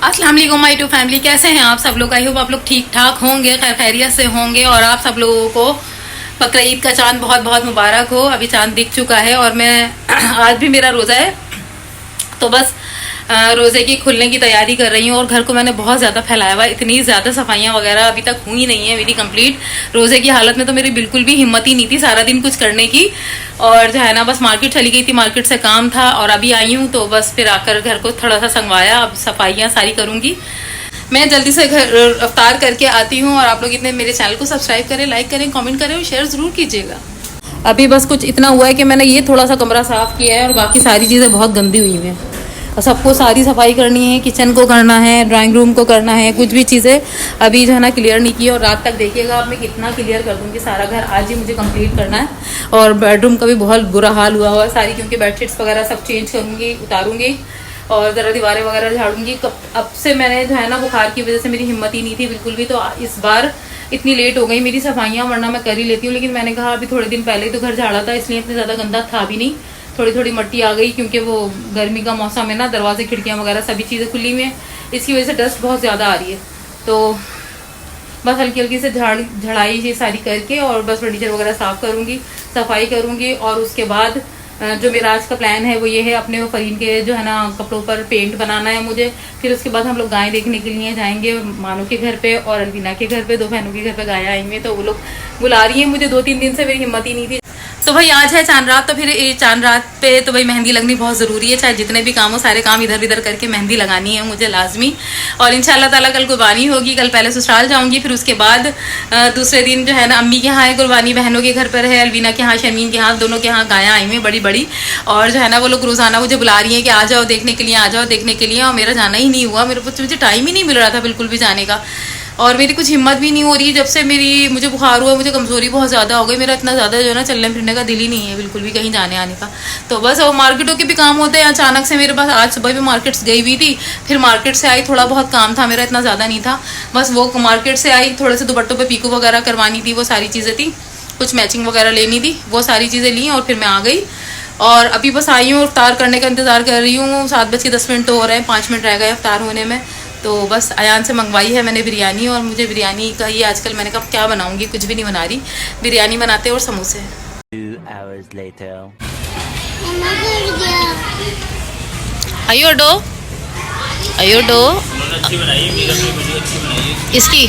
अस्सलाम वालेकुम my to family, कैसे हैं आप सब लोग? आई होप आप लोग ठीक ठाक होंगे, खैर खैरियत से होंगे। और आप सब लोगों को बकरा ईद का चांद बहुत बहुत मुबारक हो। अभी चांद दिख चुका है और मैं आज भी मेरा रोज़ा है, तो बस रोज़े की खुलने की तैयारी कर रही हूँ। और घर को मैंने बहुत ज़्यादा फैलाया हुआ है, इतनी ज़्यादा सफाइयाँ वगैरह अभी तक हुई नहीं है मेरी कंप्लीट। रोज़े की हालत में तो मेरी बिल्कुल भी हिम्मत ही नहीं थी सारा दिन कुछ करने की। और जो है ना, बस मार्केट चली गई थी, मार्केट से काम था और अभी आई हूँ, तो बस फिर आकर घर को थोड़ा सा संगवाया। अब सफाइयाँ सारी करूँगी मैं, जल्दी से घर अफ्तार करके आती हूँ। और आप लोग इतने मेरे चैनल को सब्सक्राइब करें, लाइक करें, कमेंट करें और शेयर ज़रूर कीजिएगा। अभी बस कुछ इतना हुआ है कि मैंने ये थोड़ा सा कमरा साफ़ किया है और बाकी सारी चीज़ें बहुत गंदी हुई हैं। और सबको सारी सफाई करनी है, किचन को करना है, ड्राइंग रूम को करना है, कुछ भी चीज़ें अभी जो है ना क्लियर नहीं की। और रात तक देखिएगा आप, मैं कितना क्लियर कर दूँगी सारा घर। आज ही मुझे कंप्लीट करना है। और बेडरूम का भी बहुत बुरा हाल हुआ है सारी, क्योंकि बेडशीट्स वगैरह सब चेंज करूँगी, उतारूँगी और ज़रा दीवारें वगैरह झाड़ूंगी। अब से मैंने जो है ना, बुखार की वजह से मेरी हिम्मत ही नहीं थी बिल्कुल भी। तो इस बार इतनी लेट हो गई मेरी सफाइयाँ, वरना मैं कर ही लेती हूँ। लेकिन मैंने कहा अभी थोड़े दिन पहले ही तो घर झाड़ा था, इसलिए इतना ज़्यादा गंदा था भी नहीं। थोड़ी थोड़ी मिट्टी आ गई, क्योंकि वो गर्मी का मौसम है ना, दरवाजे खिड़कियाँ वगैरह सभी चीज़ें खुली हुई हैं, इसकी वजह से डस्ट बहुत ज़्यादा आ रही है। तो बस हल्की हल्की से झाड़ाई ये सारी करके और बस फर्नीचर वगैरह साफ़ करूँगी, सफाई करूँगी। और उसके बाद जो मेरा आज का प्लान है वो ये है, अपने वो फरीन के जो है ना कपड़ों पर पेंट बनाना है मुझे। फिर उसके बाद हम लोग गाय देखने के लिए जाएंगे मानो के घर पे और अलवीना के घर पे। दो बहनों के घर पे गाय आई हुई हैं, तो वो लोग बुला रही हैं मुझे। 2-3 दिन से मेरी हिम्मत ही नहीं थी। तो भाई आज है चांद रात, तो फिर ये चांद रात पे तो भाई मेहंदी लगनी बहुत ज़रूरी है। चाहे जितने भी काम हो, सारे काम इधर उधर करके मेहंदी लगानी है मुझे लाजमी। और इंशाल्लाह ताला कल कुर्बानी होगी। कल पहले ससुराल जाऊंगी, फिर उसके बाद दूसरे दिन जो है ना अम्मी के यहाँ है कुर्बानी, बहनों के घर पर है, अलवीना के यहाँ, शर्मीन के यहाँ, दोनों के यहाँ गायें आई हुई बड़ी बड़ी। और जो है ना वो लोग रोज़ाना मुझे बुला रही हैं कि आ जाओ देखने के लिए, आ जाओ देखने के लिए। और मेरा जाना ही नहीं हुआ, मुझे टाइम ही नहीं मिल रहा था बिल्कुल भी जाने का। और मेरी कुछ हिम्मत भी नहीं हो रही जब से मुझे बुखार हुआ, मुझे कमज़ोरी बहुत ज़्यादा हो गई। मेरा इतना ज़्यादा जो है ना चलने फिरने का दिल ही नहीं है बिल्कुल भी कहीं जाने आने का। तो बस वो मार्केटों के भी काम होते हैं अचानक से मेरे पास। आज सुबह भी मार्केट्स गई हुई थी, फिर मार्केट से आई, थोड़ा बहुत काम था मेरा, इतना ज़्यादा नहीं था। बस वो मार्केट से आई, थोड़े से दुपट्टों पर पीको वगैरह करवानी थी, वो सारी चीज़ें थी, कुछ मैचिंग वगैरह लेनी थी, वो सारी चीज़ें ली और फिर मैं आ गई। और अभी बस आई हूँ, इफ्तार करने का इंतज़ार कर रही हूँ। 7:10 तो हो रहे हैं, 5 मिनट रह गए इफ्तार होने में। तो बस अयान से मंगवाई है मैंने बिरयानी, और मुझे बिरयानी का ही आजकल मैंने कहा क्या बनाऊंगी, कुछ भी नहीं बना रही, बिरयानी बनाते और समोसे। 2 hours later. आयो डो, आयो डो अच्छी बनाई, मेरा भी वीडियो अच्छी बनाई है। इसकी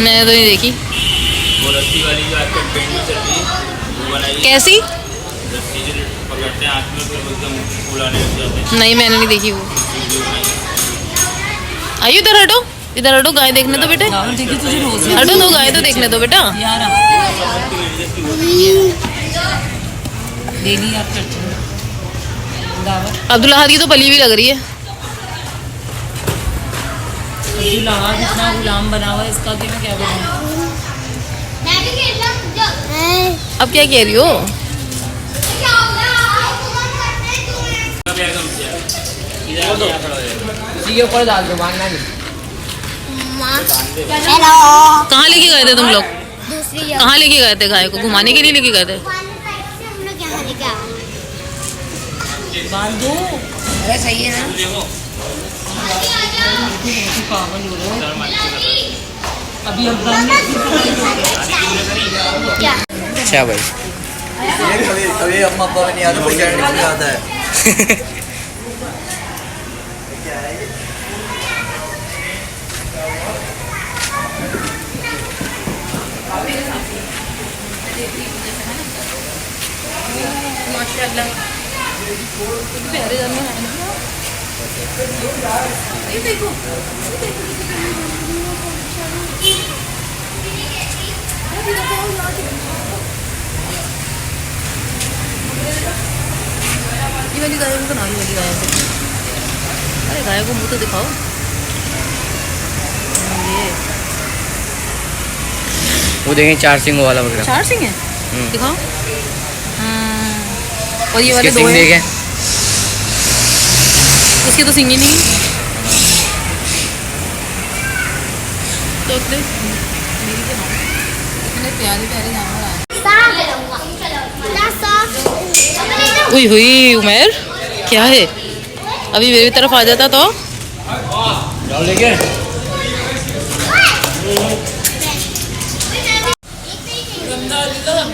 मैंने तो नहीं देखी। वो रस्सी वाली जो आजकल ट्रेंड में चल रही है वो बनाई है। कैसी? रस्सी जो पकड़ते हैं हाथ में, फिर एकदम फुलाने लग जाते हैं। नहीं मैंने नहीं देखी वो। वीडियो बनाई है। आइयो इधर हटो, इधर हटो, गाय देखने दो बेटे, हटो दो गाय तो देखने दो बेटा। अब्दुल्ला हाथ की तो पली भी लग रही है। इतना गुलाम बना हुआ है इसका कि मैं क्या बताऊं। अब क्या कह रही हो? ये ऊपर डाल दो, मानना नहीं। कहाँ लेके गए थे तुम लोग? कहाँ लेके गए थे गाय को? घुमाने के लिए लेके गए थे? बांध दो। अरे सही है ना। पागल हो रहे हो। अभी हम अच्छा भाई, कभी अम्मा पापा नहीं आता, कोई जाने नहीं आता है। माशाल्लाह प्यारे जानवर हैं ना। ये देखो, ये वाली गाय को बना, ये वाली गाय को। अरे गाय को मुंह तो दिखाओ। ये वो देखें 4 सिंग वाला बकरा। 4 सिंग है, दिखाओ। और ये वाले 2 सिंग देखे, उसके तो सिंग ही नहीं। तो इतने प्यारे प्यारे जानवर आए। हुई हुई उमर, क्या है? अभी मेरी तरफ आ जाता तो जाओ लेके।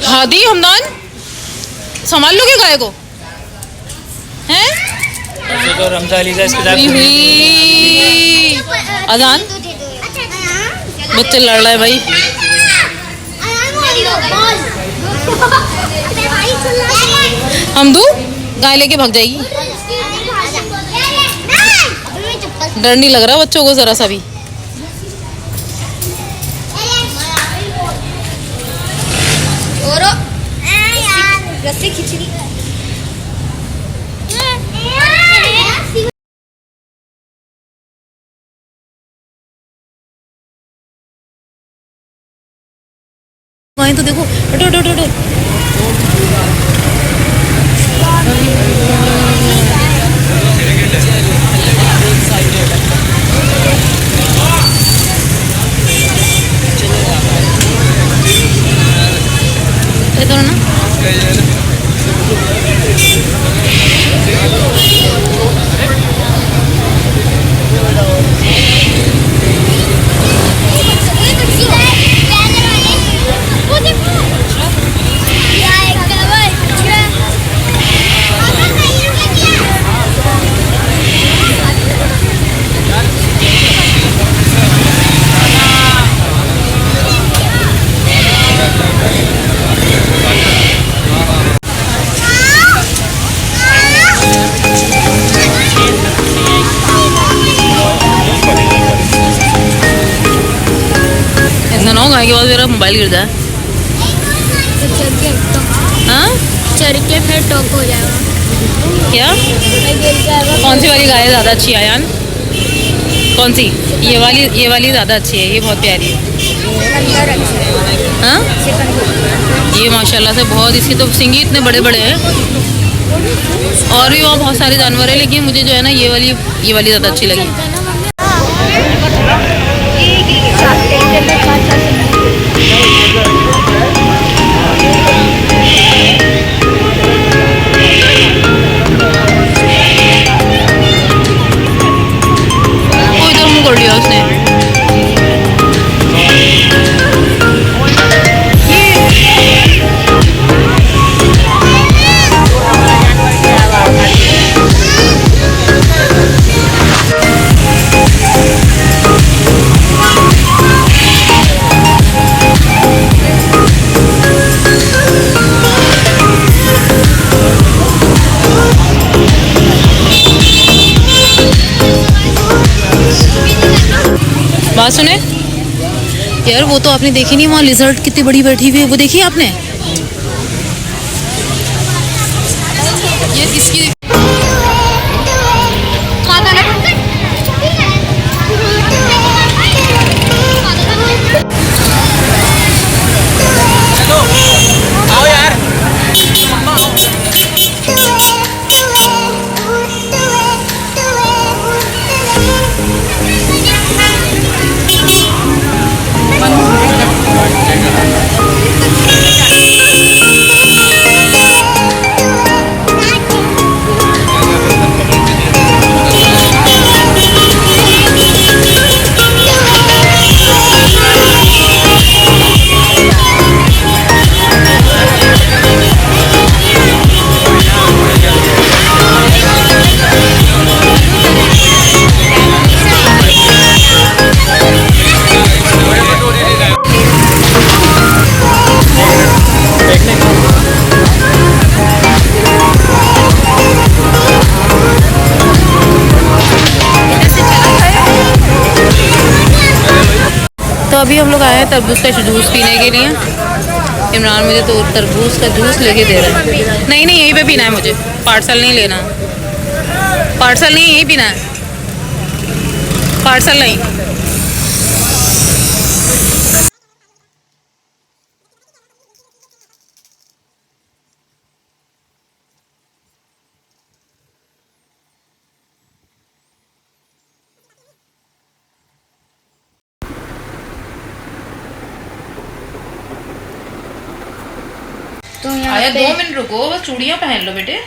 हादी हमदान संभाल लोगे गाय को हैं? ऐसे तो रमजा अली का इसके हुई हुई। अजान बच्चे लड़ रहे हैं भाई। हमदू गाय लेके भाग जाएगी। डर नहीं लग रहा बच्चों को जरा सा भी। रस्सी खींच रही वहीं तो देखो हटो हटो हटो हटो। इधर ना ऐसा ना हो गाय के बाद मेरा मोबाइल गिर जाए। हाँ चढ़ के फिर टॉक हो जाएगा। क्या कौन सी वाली गाय ज़्यादा अच्छी है यान? कौन सी? ये वाली ज़्यादा अच्छी है, ये बहुत प्यारी है। हाँ ये माशाल्लाह से बहुत, इसके तो सिंग ही इतने बड़े बड़े हैं। और भी वहाँ बहुत सारे जानवर हैं, लेकिन मुझे जो है ना ये वाली ज़्यादा अच्छी लगी। वो इधर मुँह कर लिया उसने। बात सुने यार, वो तो आपने देखी नहीं, वहाँ लिजर्ड कितनी बड़ी बैठी हुई है, वो देखी आपने? ये इसकी आओ यार। तो अभी हम लोग आए हैं तरबूज का जूस पीने के लिए। इमरान मुझे तो तरबूज का जूस लेके दे रहा है। नहीं नहीं यहीं पे पीना है मुझे, पार्सल नहीं लेना। पार्सल नहीं, यहीं पीना है, पार्सल नहीं। तो यहाँ आया पे 2 मिनट रुको, बस चूड़ियाँ पहन लो बेटे।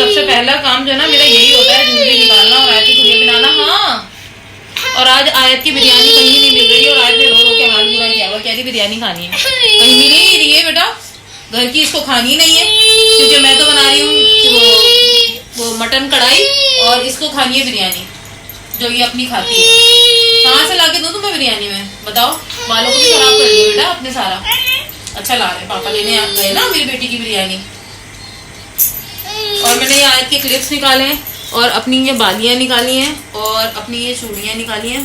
सबसे पहला काम जो है ना मेरा यही होता है, झुमरी निकालना और आयत की चूड़ियाँ बनाना। हाँ, और आज आयत की बिरयानी कहीं नहीं मिल रही और आयत ने रो रो के हाल बुरा किया हुआ, कह रही बिरयानी खानी है, कहीं मिल ही नहीं रही है बेटा, घर की इसको खानी नहीं है, क्योंकि मैं तो बना रही हूँ वो मटन कढ़ाई और इसको खानी है बिरयानी जो ये अपनी खाती है। कहाँ से लाके दूँ तुम्हें बिरयानी में बताओ? बालों को भी खराब कर दिया बेटा अपने सारा। अच्छा ला रहे पापा लेने आ गए ना मेरी बेटी की बिरयानी। और मैंने ये आयत के क्लिप्स निकाले हैं और अपनी ये बालियाँ निकाली हैं और अपनी ये चूड़ियाँ निकाली हैं,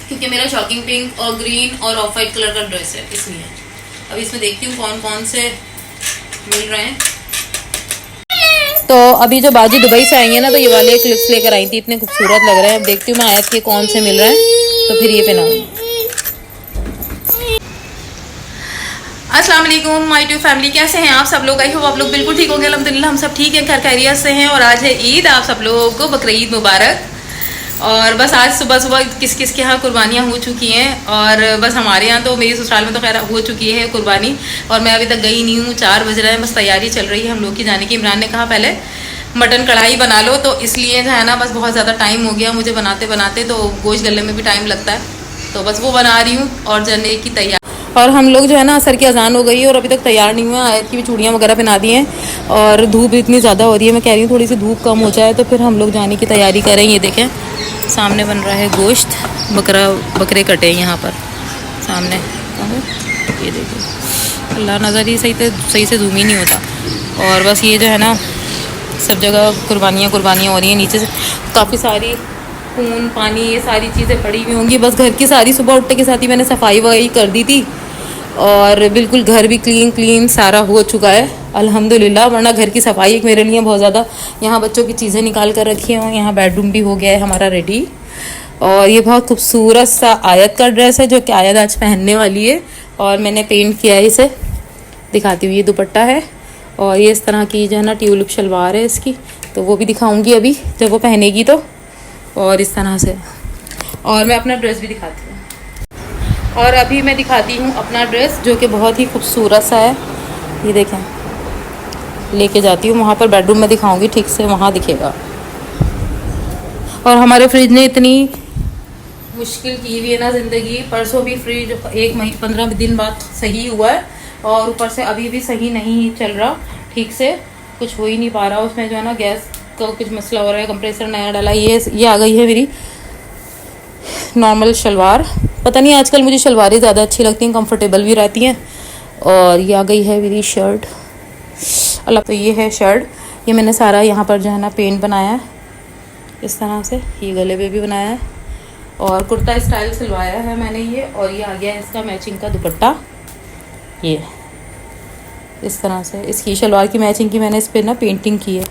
क्योंकि मेरा शॉकिंग पिंक और ग्रीन और ऑफ वाइट कलर का ड्रेस है, इसलिए अब इसमें देखती हूँ कौन कौन से मिल रहे हैं। तो अभी जो बाजी दुबई से आई है ना, तो ये वाले क्लिप्स लेकर आई थी, इतने खूबसूरत लग रहे हैं। अब देखती हूँ मैं आयत के कौन से मिल रहे हैं तो फिर ये पहनाऊंगी। अस्सलाम वालेकुम माय टू फैमिली, कैसे हैं आप सब लोग? आई होप आप लोग बिल्कुल ठीक होंगे। अल्हम्दुलिल्लाह हम सब ठीक हैं, खैर खैरियत से हैं। और आज है ईद, आप सब लोगों को बकरीद मुबारक। और बस आज सुबह सुबह किस किस के यहाँ कुर्बानियाँ हो चुकी हैं, और बस हमारे यहाँ तो, मेरी ससुराल में तो खैर हो चुकी है कुर्बानी, और मैं अभी तक गई नहीं हूँ। 4 बज रहे हैं, बस तैयारी चल रही है हम लोग की जाने की। इमरान ने कहा पहले मटन कढ़ाई बना लो, तो इसलिए जो है ना बस बहुत ज़्यादा टाइम हो गया मुझे बनाते बनाते, तो गोश्त गलने में भी टाइम लगता है, तो बस वो बना रही हूँ और जाने की तैयारी। और हम लोग जो है ना असर की अजान हो गई है और अभी तक तैयार नहीं हुआ। आयत की भी चूड़ियाँ वगैरह पहना दी हैं और धूप इतनी ज़्यादा हो रही है, मैं कह रही हूँ थोड़ी सी धूप कम हो जाए तो फिर हम लोग जाने की तैयारी करें। ये देखें सामने बन रहा है गोश्त, बकरे कटे हैं यहाँ पर सामने, ये देखिए अल्लाह नज़र ही सही से जूम ही नहीं होता। और बस ये जो है ना सब जगह कुर्बानियाँ हो रही हैं, नीचे से काफ़ी सारी खून पानी ये सारी चीज़ें पड़ी हुई होंगी। बस घर की सारी सुबह उठने के साथ ही मैंने सफाई वगैरह कर दी थी और बिल्कुल घर भी क्लीन सारा हो चुका है अल्हम्दुलिल्लाह। वरना घर की सफाई एक मेरे लिए बहुत ज़्यादा, यहाँ बच्चों की चीज़ें निकाल कर रखी हैं, यहाँ बेडरूम भी हो गया है हमारा रेडी। और ये बहुत खूबसूरत सा आयत का ड्रेस है जो कि आयत आज पहनने वाली है, और मैंने पेंट किया है इसे, दिखाती हूँ। ये दुपट्टा है और ये इस तरह की जो है ना ट्यूलिप शलवार है इसकी, तो वो भी दिखाऊँगी अभी जब वो पहनेगी तो। और इस तरह से, और मैं अपना ड्रेस भी दिखाती हूँ। और अभी मैं दिखाती हूँ अपना ड्रेस जो कि बहुत ही खूबसूरत सा है। ये देखें, लेके जाती हूँ वहाँ पर, बेडरूम में दिखाऊंगी ठीक से, वहाँ दिखेगा। और हमारे फ्रिज ने इतनी मुश्किल की हुई है ना ज़िंदगी, परसों भी फ्रिज 15 दिन बाद सही हुआ है, और ऊपर से अभी भी सही नहीं चल रहा ठीक से, कुछ हो ही नहीं पा रहा। उसमें जो है ना गैस का कुछ मसला हो रहा है, कंप्रेसर नया डाला। ये आ गई है मेरी नॉर्मल शलवार, पता नहीं आजकल मुझे शलवारें ज़्यादा अच्छी लगती हैं, कंफर्टेबल भी रहती हैं। और ये आ गई है मेरी शर्ट अल्लाह, तो ये है शर्ट, ये मैंने सारा यहाँ पर जो है ना पेंट बनाया है इस तरह से, ये गले पे भी बनाया है और कुर्ता स्टाइल सिलवाया है मैंने ये। और ये आ गया है इसका मैचिंग का दुपट्टा, ये इस तरह से इसकी शलवार की मैचिंग की मैंने इस पर ना पेंटिंग की है।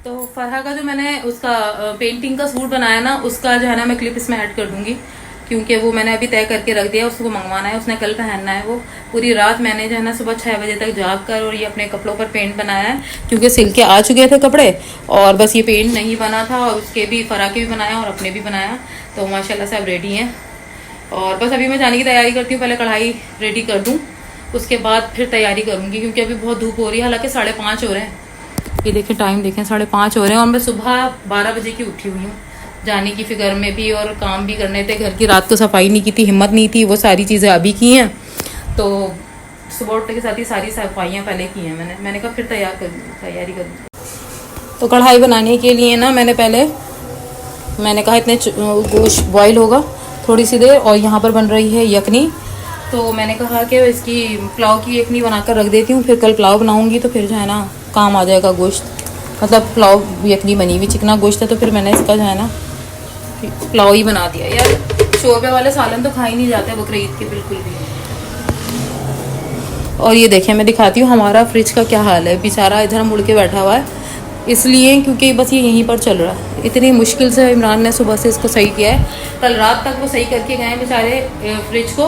तो फरहा का जो मैंने उसका पेंटिंग का सूट बनाया ना, उसका जो है ना मैं क्लिप इसमें ऐड कर दूंगी, क्योंकि वो मैंने अभी तय करके रख दिया, उसको मंगवाना है, उसने कल पहनना है वो। पूरी रात मैंने जो है ना सुबह 6 बजे तक जाग कर और ये अपने कपड़ों पर पेंट बनाया है, क्योंकि सिल के आ चुके थे कपड़े और बस ये पेंट नहीं बना था। और उसके भी फरहा के भी बनाया और अपने भी बनाया, तो माशाल्लाह से अब रेडी हैं। और बस अभी मैं जाने की तैयारी करती हूँ, पहले कढ़ाई रेडी कर दूँ, उसके बाद फिर तैयारी करूँगी, क्योंकि अभी बहुत धूप हो रही है। हालांकि 5:30 हो रहे हैं, ये देखें टाइम देखें 5:30 हो रहे हैं, और मैं सुबह 12 बजे की उठी हुई हूँ जाने की फिक्र में भी, और काम भी करने थे, घर की रात को सफाई नहीं की थी, हिम्मत नहीं थी, वो सारी चीज़ें अभी की हैं। तो सुबह उठने के साथ ही सारी सफाइयाँ पहले की हैं मैंने कहा फिर तैयारी करूँ। तो कढ़ाई बनाने के लिए ना मैंने कहा इतने गोश्त बॉयल होगा थोड़ी सी देर, और यहाँ पर बन रही है यखनी, तो मैंने कहा कि इसकी पुलाव की यखनी बनाकर रख देती हूँ, फिर कल पुलाव बनाऊँगी तो फिर जो है ना काम आ जाएगा गोश्त, मतलब पुलाव यखनी बनी हुई, चिकना गोश्त है, तो फिर मैंने इसका जो है ना पुलाव ही बना दिया। यार शोरबे वाले सालन तो खा ही नहीं जाते बकरीद के बिल्कुल भी। और ये देखें मैं दिखाती हूँ हमारा फ्रिज का क्या हाल है, बेचारा इधर मुड़ के बैठा हुआ है, इसलिए क्योंकि बस ये यहीं पर चल रहा है। इतनी मुश्किल से इमरान ने सुबह से इसको सही किया है, कल रात तक वो सही करके गए बेचारे फ्रिज को,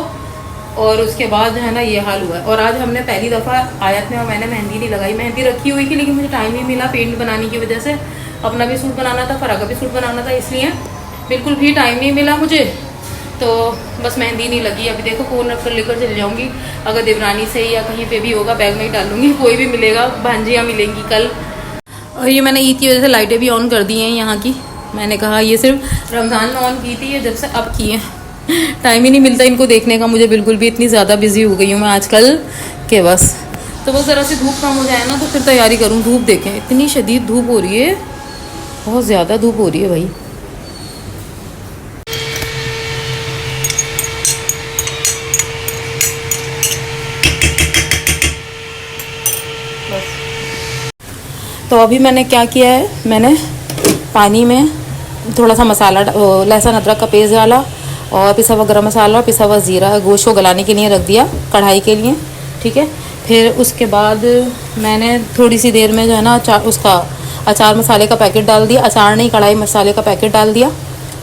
और उसके बाद जो है ना ये हाल हुआ है। और आज हमने पहली दफ़ा आयत में और मैंने मेहंदी नहीं लगाई, मेहंदी रखी हुई थी लेकिन मुझे टाइम नहीं मिला पेंट बनाने की वजह से, अपना भी सूट बनाना था, फरा का भी सूट बनाना था, इसलिए बिल्कुल भी टाइम नहीं मिला मुझे। तो बस मेहंदी नहीं लगी। अभी देखो फ़ोन रख कर लेकर चली जाऊँगी, अगर देवरानी से या कहीं पे भी होगा बैग में ही डालूंगी, कोई भी मिलेगा, भांजियाँ मिलेंगी कल। और ये मैंने ईद की वजह से लाइटें भी ऑन कर दी हैं यहाँ की। मैंने कहा ये सिर्फ रमज़ान में ऑन की थी, ये जब से अब की है, टाइम ही नहीं मिलता इनको देखने का मुझे बिल्कुल भी। इतनी ज़्यादा बिजी हो गई हूँ मैं आजकल के बस ज़रा सी धूप कम हो जाए ना तो फिर तैयारी करूँ। धूप देखें, इतनी शदीद धूप हो रही है, बहुत ज़्यादा धूप हो रही है भाई। तो अभी मैंने क्या किया है, मैंने पानी में थोड़ा सा मसाला लहसुन अदरक का पेस्ट डाला और पिसा हुआ गरम मसाला और पिसा हुआ ज़ीरा गोश्त को गलाने के लिए रख दिया कढ़ाई के लिए, ठीक है। फिर उसके बाद मैंने थोड़ी सी देर में जो है ना अचार मसाले का पैकेट डाल दिया, अचार नहीं कढ़ाई मसाले का पैकेट डाल दिया,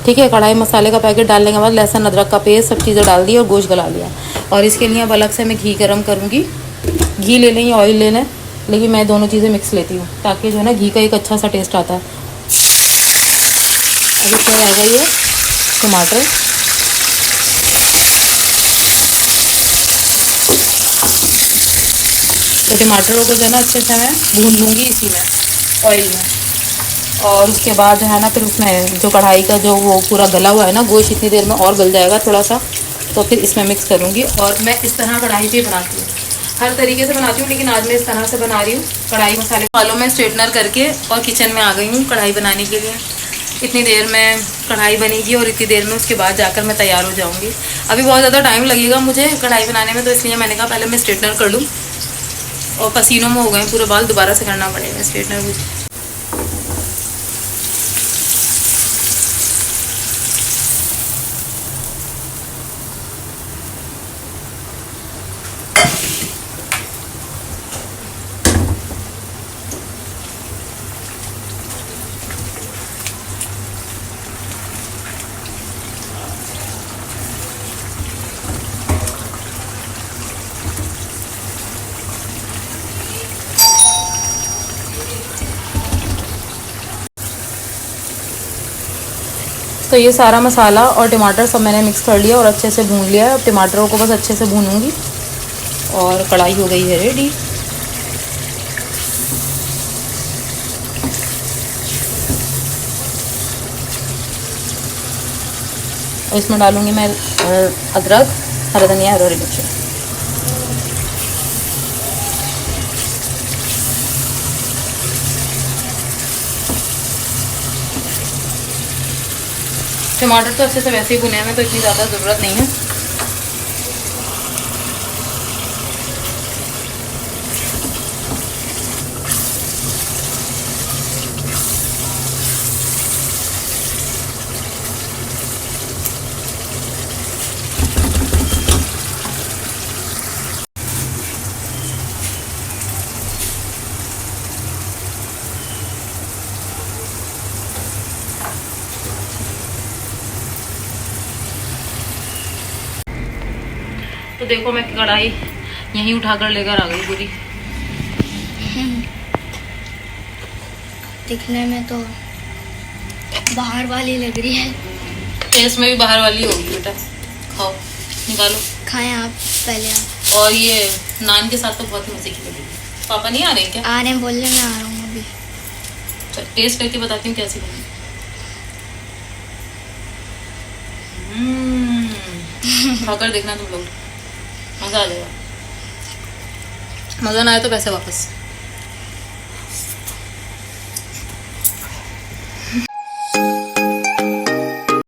ठीक है। कढ़ाई मसाले का पैकेट डालने के बाद लहसुन अदरक का पेस्ट सब चीज़ें डाल दी और गोश्त गला लिया। और इसके लिए अब अलग से मैं घी गरम करूँगी। घी ले लें या ऑयल ले लें, लेकिन मैं दोनों चीज़ें मिक्स लेती हूँ ताकि जो है ना घी का एक अच्छा सा टेस्ट आता है। अब इसमें रह गई है टमाटर, तो टमाटरों को जो है ना अच्छे से मैं भून लूँगी इसी में ऑयल में। और उसके बाद जो है ना फिर उसमें जो कढ़ाई का जो वो पूरा गला हुआ है ना गोश्त, इतनी देर में और गल जाएगा थोड़ा सा, तो फिर इसमें मिक्स करूँगी। और मैं इस तरह कढ़ाई पे बनाती हूँ, हर तरीके से बनाती हूँ, लेकिन आज मैं इस तरह से बना रही हूँ। कढ़ाई मसाले वालों में स्ट्रेटनर करके और किचन में आ गई हूँ कढ़ाई बनाने के लिए। इतनी देर में कढ़ाई बनेगी और इतनी देर में उसके बाद जाकर मैं तैयार हो जाऊँगी। अभी बहुत ज़्यादा टाइम लगेगा मुझे कढ़ाई बनाने में, तो इसलिए मैंने कहा पहले मैं स्ट्रेटनर कर लूँ। और पसीनों में हो गए पूरे बाल, दोबारा से करना पड़ेगा स्ट्रेटनर मुझे। तो ये सारा मसाला और टमाटर सब मैंने मिक्स कर लिया और अच्छे से भून लिया है। अब टमाटरों को बस अच्छे से भूनूंगी और कढ़ाई हो गई है रेडी। और इसमें डालूंगी मैं अदरक, हरा धनिया और हरी मिर्च। टमाटर तो अच्छे से वैसे ही भुने हैं, तो इतनी ज़्यादा ज़रूरत नहीं है। तो देखो मैं कढ़ाई यहीं उठाकर लेकर आ गई पूरी। दिखने में तो बाहर वाली लग रही है, टेस्ट में भी बाहर वाली होगी बेटा। खाओ, निकालो, खाएं आप पहले आप। और ये नान के साथ तो बहुत मजे की लगेगी। पापा नहीं आ रहे हैं क्या? आ रहे हैं, बोलने में आ रहा हूँ अभी। चल टेस्ट करके बताती हूँ कैसी बनी। खाकर देखना तुम लोग, मज़ा आ जाएगा। मज़ा ना आए तो पैसे वापस।